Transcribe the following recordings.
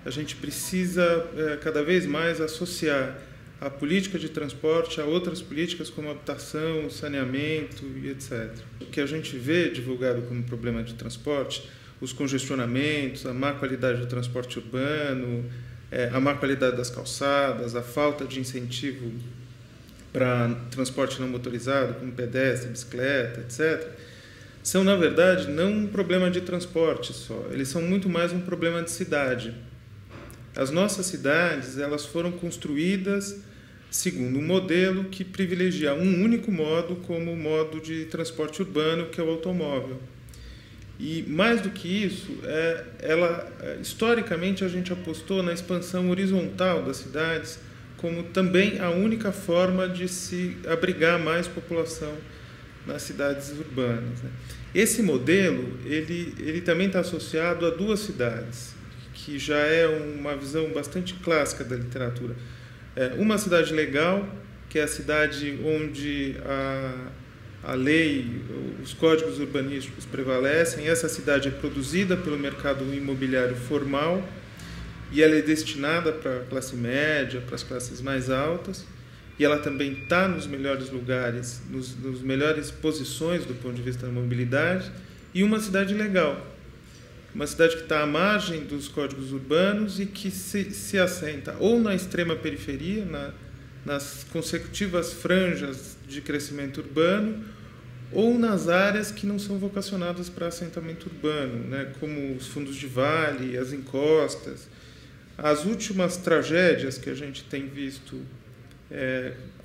A gente precisa cada vez mais associar a política de transporte a outras políticas como habitação, saneamento e etc. O que a gente vê divulgado como problema de transporte, os congestionamentos, a má qualidade do transporte urbano, a má qualidade das calçadas, a falta de incentivo para transporte não motorizado, como pedestre, bicicleta, etc., são, na verdade, não um problema de transporte só, eles são muito mais um problema de cidade. As nossas cidades, elas foram construídas segundo um modelo que privilegia um único modo como modo de transporte urbano, que é o automóvel. E, mais do que isso, historicamente, a gente apostou na expansão horizontal das cidades como também a única forma de se abrigar mais população nas cidades urbanas, né? Esse modelo ele também está associado a duas cidades, que já é uma visão bastante clássica da literatura. Uma cidade legal, que é a cidade onde a lei, os códigos urbanísticos prevalecem. Essa cidade é produzida pelo mercado imobiliário formal e ela é destinada para a classe média, para as classes mais altas, e ela também está nos melhores lugares, nos melhores posições do ponto de vista da mobilidade. E uma cidade legal, uma cidade que está à margem dos códigos urbanos e que se assenta ou na extrema periferia, nas consecutivas franjas de crescimento urbano, ou nas áreas que não são vocacionadas para assentamento urbano, né, como os fundos de vale, as encostas. As últimas tragédias que a gente tem visto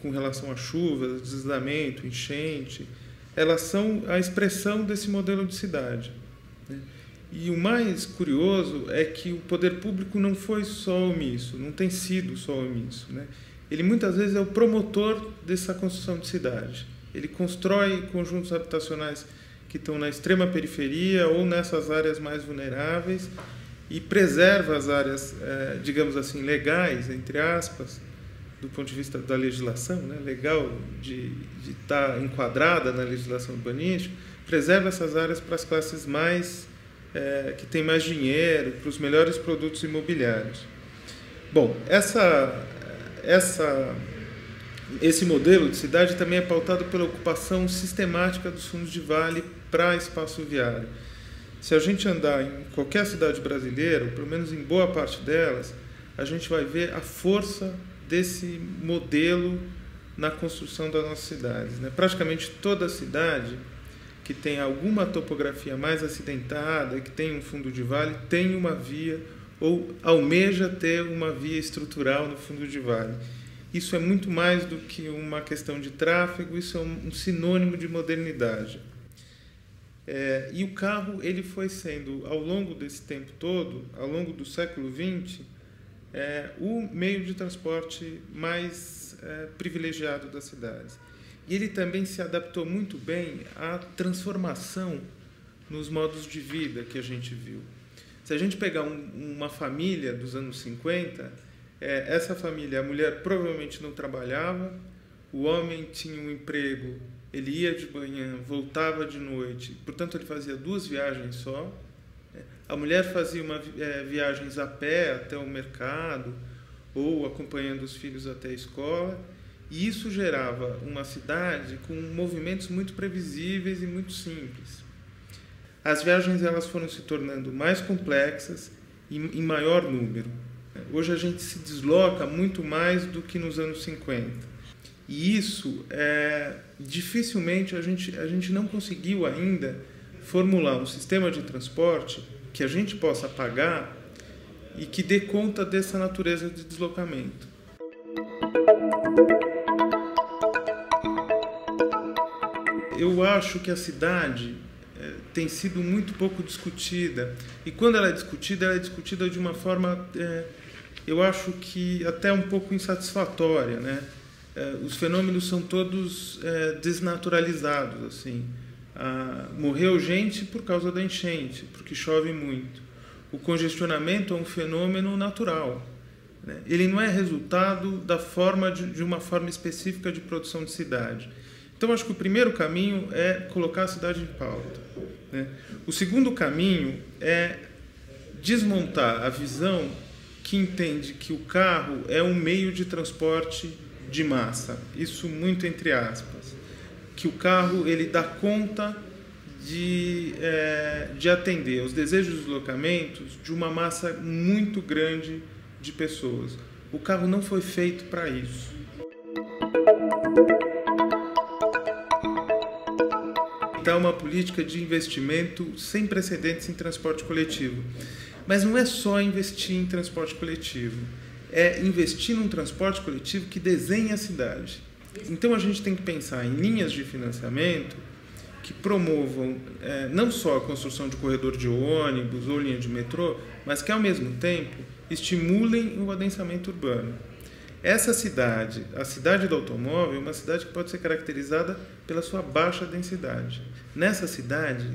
com relação a chuvas, deslizamento, enchente, elas são a expressão desse modelo de cidade, né? E o mais curioso é que o poder público não foi só omisso, não tem sido só omisso, né? Ele muitas vezes é o promotor dessa construção de cidade. Ele constrói conjuntos habitacionais que estão na extrema periferia ou nessas áreas mais vulneráveis e preserva as áreas, digamos assim, legais, entre aspas, do ponto de vista da legislação, né? Legal de estar enquadrada na legislação urbanística, preserva essas áreas para as classes mais que têm mais dinheiro, para os melhores produtos imobiliários. Bom, esse modelo de cidade também é pautado pela ocupação sistemática dos fundos de vale para espaço viário. Se a gente andar em qualquer cidade brasileira, ou pelo menos em boa parte delas, a gente vai ver a força desse modelo na construção das nossas cidades, né? Praticamente toda cidade que tem alguma topografia mais acidentada, que tem um fundo de vale, tem uma via ou almeja ter uma via estrutural no fundo de vale. Isso é muito mais do que uma questão de tráfego, isso é um sinônimo de modernidade. E o carro ele foi sendo, ao longo desse tempo todo, ao longo do século XX, o meio de transporte mais privilegiado das cidades. E ele também se adaptou muito bem à transformação nos modos de vida que a gente viu. Se a gente pegar uma família dos anos 50, essa família, a mulher provavelmente não trabalhava, o homem tinha um emprego, ele ia de manhã, voltava de noite, portanto ele fazia 2 viagens só. A mulher fazia viagens a pé até o mercado ou acompanhando os filhos até a escola, e isso gerava uma cidade com movimentos muito previsíveis e muito simples. As viagens elas foram se tornando mais complexas e em maior número. Hoje a gente se desloca muito mais do que nos anos 50. E isso, dificilmente a gente não conseguiu ainda formular um sistema de transporte que a gente possa pagar e que dê conta dessa natureza de deslocamento. Eu acho que a cidade tem sido muito pouco discutida. E quando ela é discutida de uma forma, eu acho que até um pouco insatisfatória, né? Os fenômenos são todos desnaturalizados, assim. Morreu gente por causa da enchente, porque chove muito. O congestionamento é um fenômeno natural, né? Ele não é resultado de uma forma específica de produção de cidade. Então, acho que o primeiro caminho é colocar a cidade em pauta, né? O segundo caminho é desmontar a visão que entende que o carro é um meio de transporte de massa, isso muito entre aspas, que o carro ele dá conta de atender aos desejos e deslocamentos de uma massa muito grande de pessoas. O carro não foi feito para isso. Então, uma política de investimento sem precedentes em transporte coletivo. Mas não é só investir em transporte coletivo, é investir num transporte coletivo que desenhe a cidade. Então, a gente tem que pensar em linhas de financiamento que promovam não só a construção de corredor de ônibus ou linha de metrô, mas que, ao mesmo tempo, estimulem o adensamento urbano. Essa cidade, a cidade do automóvel, é uma cidade que pode ser caracterizada pela sua baixa densidade. Nessa cidade,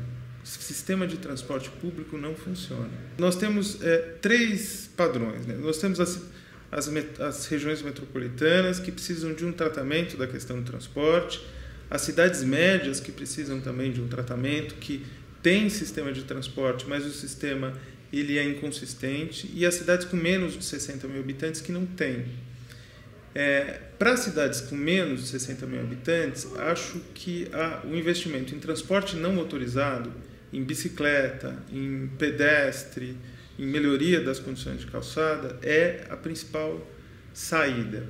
o sistema de transporte público não funciona. Nós temos 3 padrões, né? Nós temos as regiões metropolitanas que precisam de um tratamento da questão do transporte, as cidades médias que precisam também de um tratamento, que tem sistema de transporte, mas o sistema ele é inconsistente, e as cidades com menos de 60 mil habitantes que não têm. Para cidades com menos de 60 mil habitantes, acho que o investimento em transporte não motorizado, em bicicleta, em pedestre, em melhoria das condições de calçada, é a principal saída.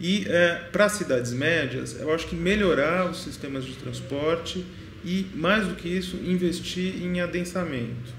E para cidades médias, eu acho que melhorar os sistemas de transporte e, mais do que isso, investir em adensamento.